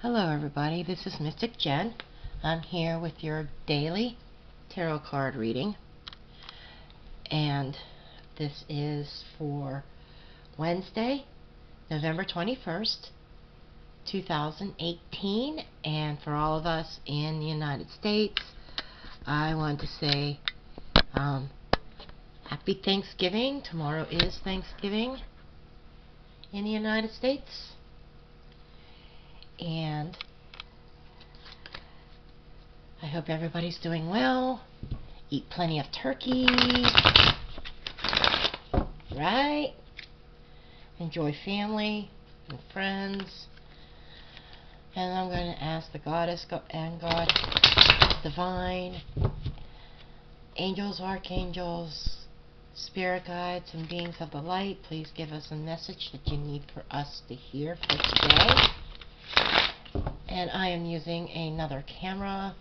Hello everybody, this is Mystic Jen. I'm here with your daily tarot card reading, and this is for Wednesday, November 21st, 2018, and for all of us in the United States, I want to say Happy Thanksgiving. Tomorrow is Thanksgiving in the United States. And I hope everybody's doing well. Eat plenty of turkey. Right? Enjoy family and friends. And I'm going to ask the Goddess and God Divine, angels, archangels, spirit guides, and beings of the light, please give us a message that you need for us to hear for today. And I am using another camera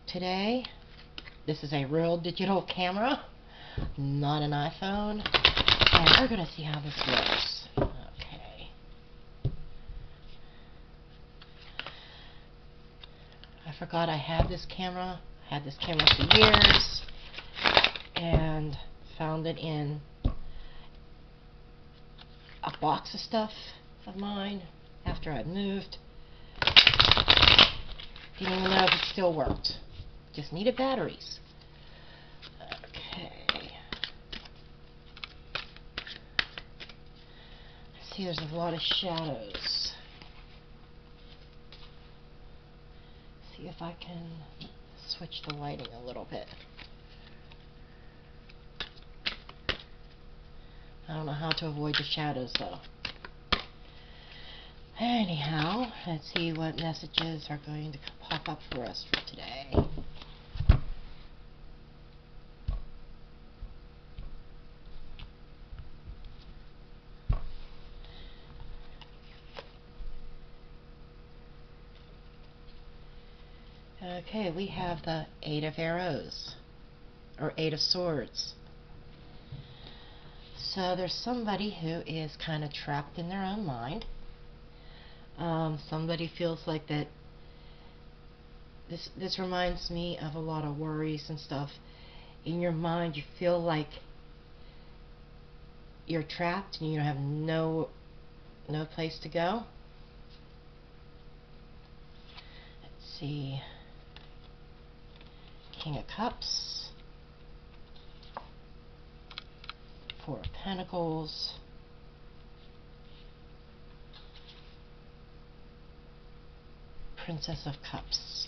today. This is a real digital camera, not an iPhone. And we're going to see how this works. Okay. I forgot I had this camera. I had this camera for years. And found it in a box of stuff of mine after I moved. Didn't even know if it still worked. Just needed batteries. Okay. See, there's a lot of shadows. See if I can switch the lighting a little bit. I don't know how to avoid the shadows though. Anyhow, let's see what messages are going to pop up for us for today. Okay, we have the Eight of Arrows, or Eight of Swords. So there's somebody who is kind of trapped in their own mind. Somebody feels like that. This reminds me of a lot of worries and stuff. In your mind, you feel like you're trapped and you have no place to go. Let's see. King of Cups, Four of Pentacles, Princess of Cups.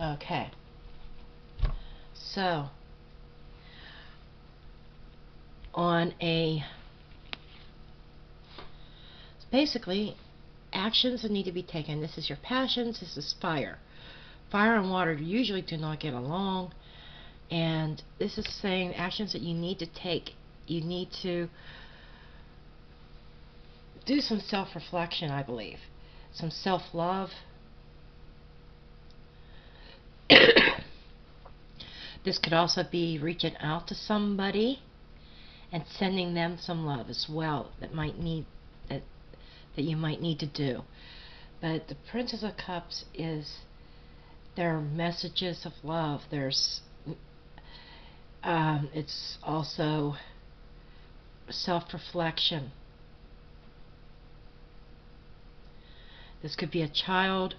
Okay, so basically actions that need to be taken. This is your passions. This is fire. Fire and water usually do not get along, and this is saying actions that you need to take. You need to do some self-reflection, I believe. Some self-love. This could also be reaching out to somebody and sending them some love as well that you might need to do. But the Princess of Cups is their messages of love. There's it's also self-reflection. This could be a child,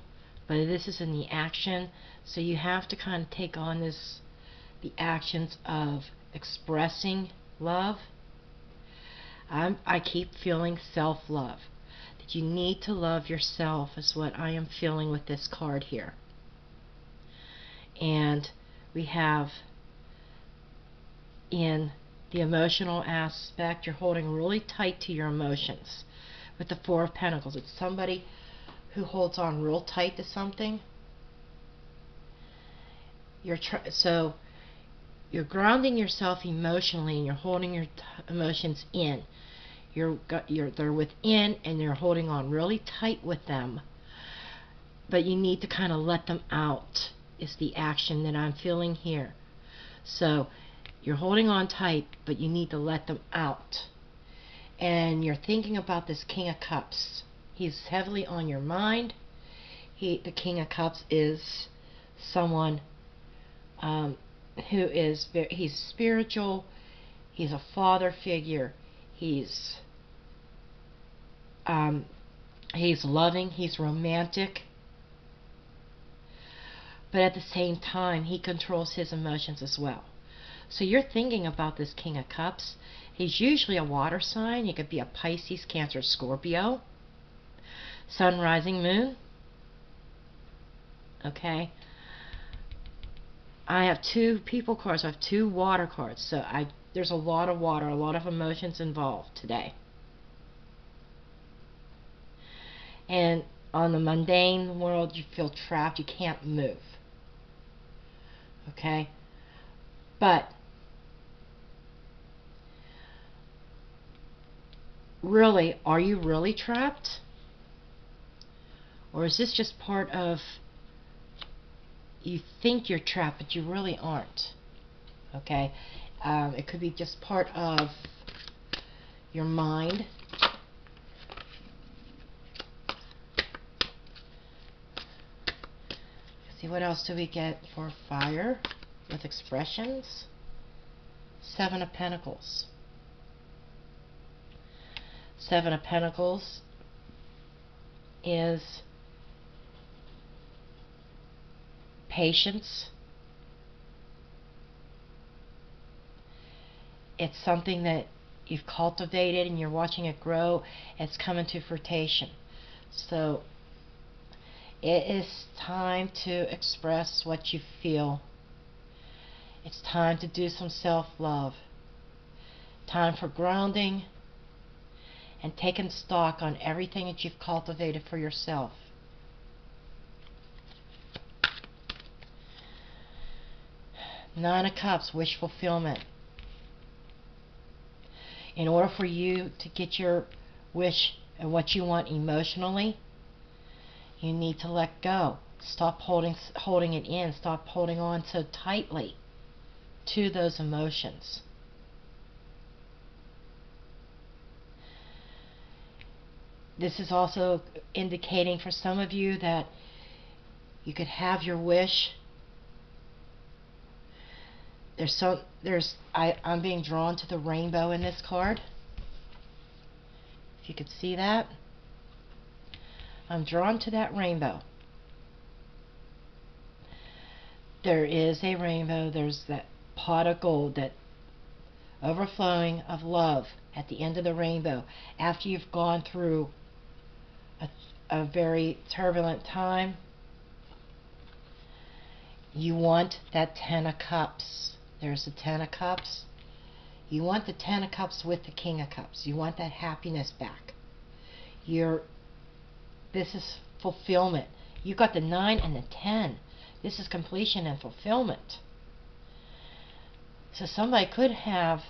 but this is in the action, so you have to kind of take on the actions of expressing love. I keep feeling self-love. That you need to love yourself is what I am feeling with this card here. And we have in the emotional aspect, you're holding really tight to your emotions with the Four of Pentacles. It's somebody who holds on real tight to something. So you're grounding yourself emotionally, and you're holding your emotions in. They're within, and you're holding on really tight with them. But you need to kind of let them out, is the action that I'm feeling here. So you're holding on tight, but you need to let them out. And you're thinking about this King of Cups. He's heavily on your mind. The King of Cups is someone who is he's spiritual. He's a father figure. He's loving. He's romantic. But at the same time, he controls his emotions as well. So you're thinking about this King of Cups. He's usually a water sign. He could be a Pisces, Cancer, Scorpio. Sun, rising, moon. Okay. I have 2 people cards. I have 2 water cards. So there's a lot of water, a lot of emotions involved today. And on the mundane world, you feel trapped. You can't move. Okay? But really, are you really trapped? Or is this just part of, you think you're trapped, but you really aren't? Okay? It could be just part of your mind. See, what else do we get for fire with expressions? 7 of Pentacles. 7 of Pentacles is patience. It's something that you've cultivated and you're watching it grow. It's coming to fruition. So it is time to express what you feel. It's time to do some self-love. Time for grounding and taking stock on everything that you've cultivated for yourself. Nine of Cups, wish fulfillment. In order for you to get your wish and what you want emotionally, you need to let go. Stop holding it in. Stop holding on so tightly to those emotions. This is also indicating for some of you that you could have your wish. I'm being drawn to the rainbow in this card. If you could see that. I'm drawn to that rainbow. There is a rainbow. There's that pot of gold, that overflowing of love at the end of the rainbow after you've gone through a very turbulent time. You want that 10 of Cups. There's the 10 of Cups. You want the 10 of Cups with the King of Cups. You want that happiness back. This is fulfillment. You got the 9 and the 10. This is completion and fulfillment. So somebody could have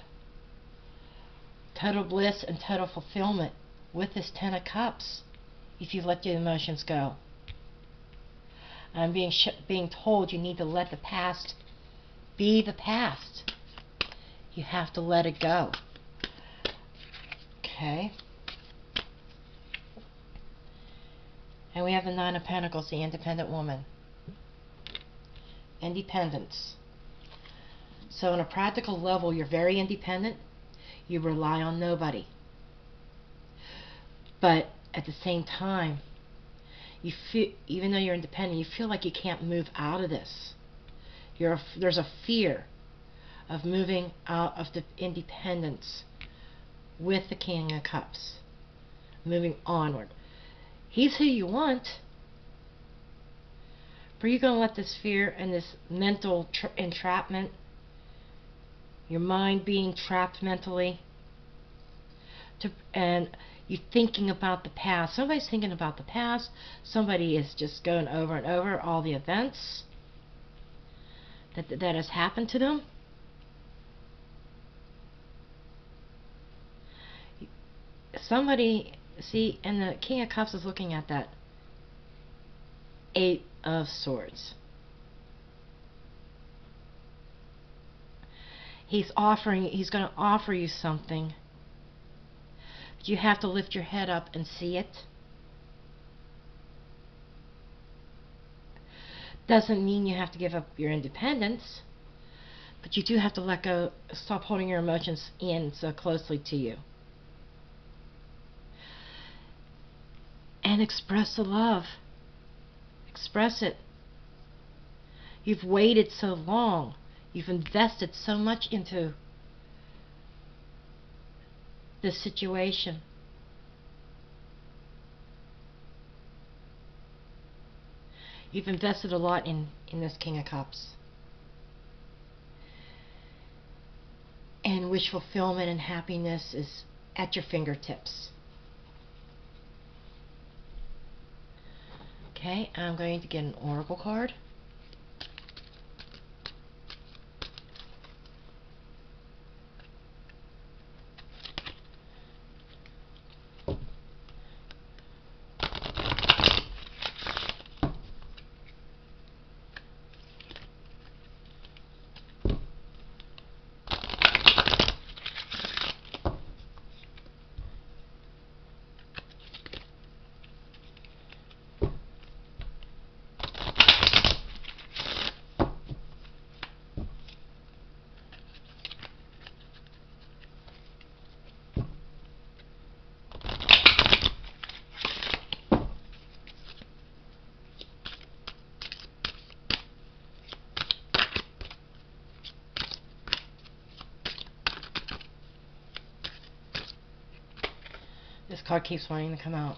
total bliss and total fulfillment with this 10 of Cups if you let your emotions go. I'm being told you need to let the past be the past. You have to let it go. Okay. And we have the 9 of Pentacles, the independent woman. Independence. So on a practical level, you're very independent. You rely on nobody. But at the same time, you feel, even though you're independent, you feel like you can't move out of this. There's a fear of moving out of the independence with the King of Cups. Moving onward. He's who you want. But you're going to let this fear and this mental entrapment, your mind being trapped mentally, and you're thinking about the past. Somebody's thinking about the past. Somebody is just going over and over all the events that has happened to them. Somebody, see, and the King of Cups is looking at that 8 of Swords. He's going to offer you something. But you have to lift your head up and see it. Doesn't mean you have to give up your independence, but you do have to let go, stop holding your emotions in so closely to you. And express the love. Express it. You've waited so long. You've invested so much into this situation. You've invested a lot in this King of Cups. And wish fulfillment and happiness is at your fingertips. Okay, I'm going to get an oracle card. This card keeps wanting to come out.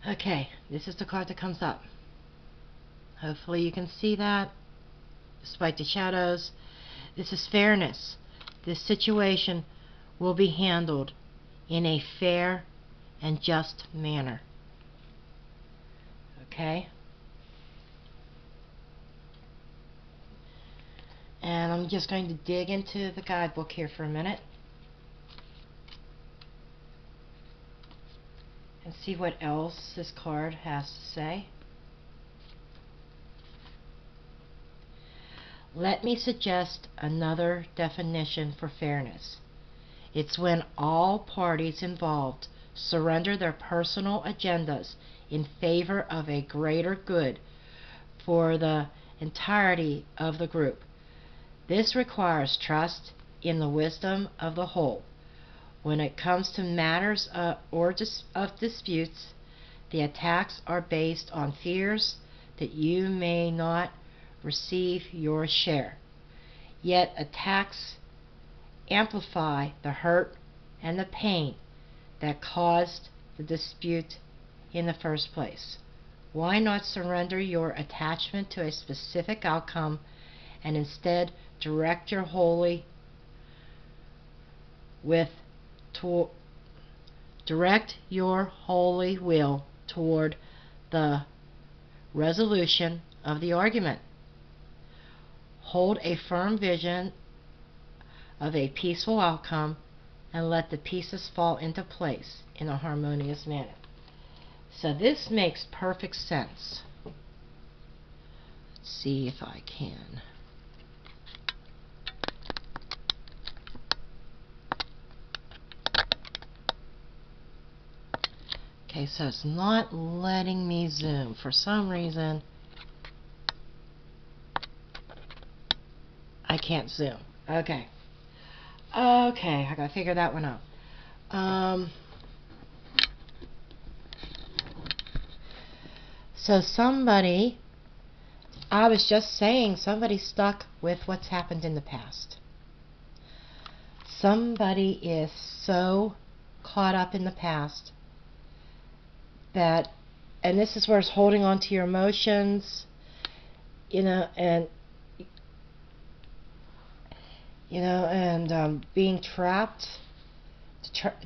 Okay, this is the card that comes up. Hopefully you can see that, despite the shadows. This is fairness. This situation will be handled in a fair and just manner. Okay? And I'm just going to dig into the guidebook here for a minute and see what else this card has to say. Let me suggest another definition for fairness. It's when all parties involved surrender their personal agendas in favor of a greater good for the entirety of the group. This requires trust in the wisdom of the whole. When it comes to matters of disputes, the attacks are based on fears that you may not receive your share. Yet attacks amplify the hurt and the pain that caused the dispute in the first place. Why not surrender your attachment to a specific outcome and instead direct your holy will toward the resolution of the argument? Hold a firm vision of a peaceful outcome and let the pieces fall into place in a harmonious manner. So this makes perfect sense. Let's see if I can. Okay, so it's not letting me zoom for some reason. I can't zoom. Okay. Okay, I gotta figure that one out. So somebody, I was just saying, somebody stuck with what's happened in the past. Somebody is so caught up in the past that, and this is where it's holding on to your emotions, and being trapped.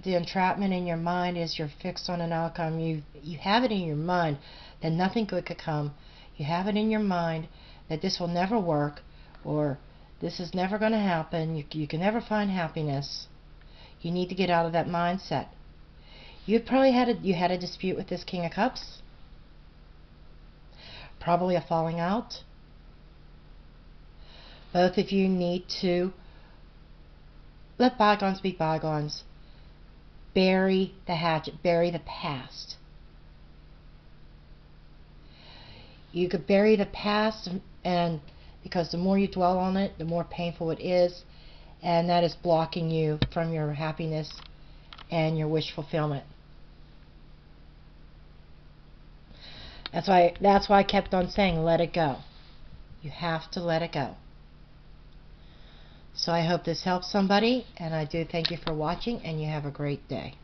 The entrapment in your mind is you're fixed on an outcome. You have it in your mind that nothing good could come. You have it in your mind that this will never work, or this is never going to happen. You can never find happiness. You need to get out of that mindset. You probably had a dispute with this King of Cups. Probably a falling out. Both of you need to let bygones be bygones. bury the hatchet, bury the past. You could bury the past, and because the more you dwell on it, the more painful it is, and that is blocking you from your happiness and your wish fulfillment. That's why I kept on saying, let it go. You have to let it go. So I hope this helps somebody, and I do thank you for watching, and you have a great day.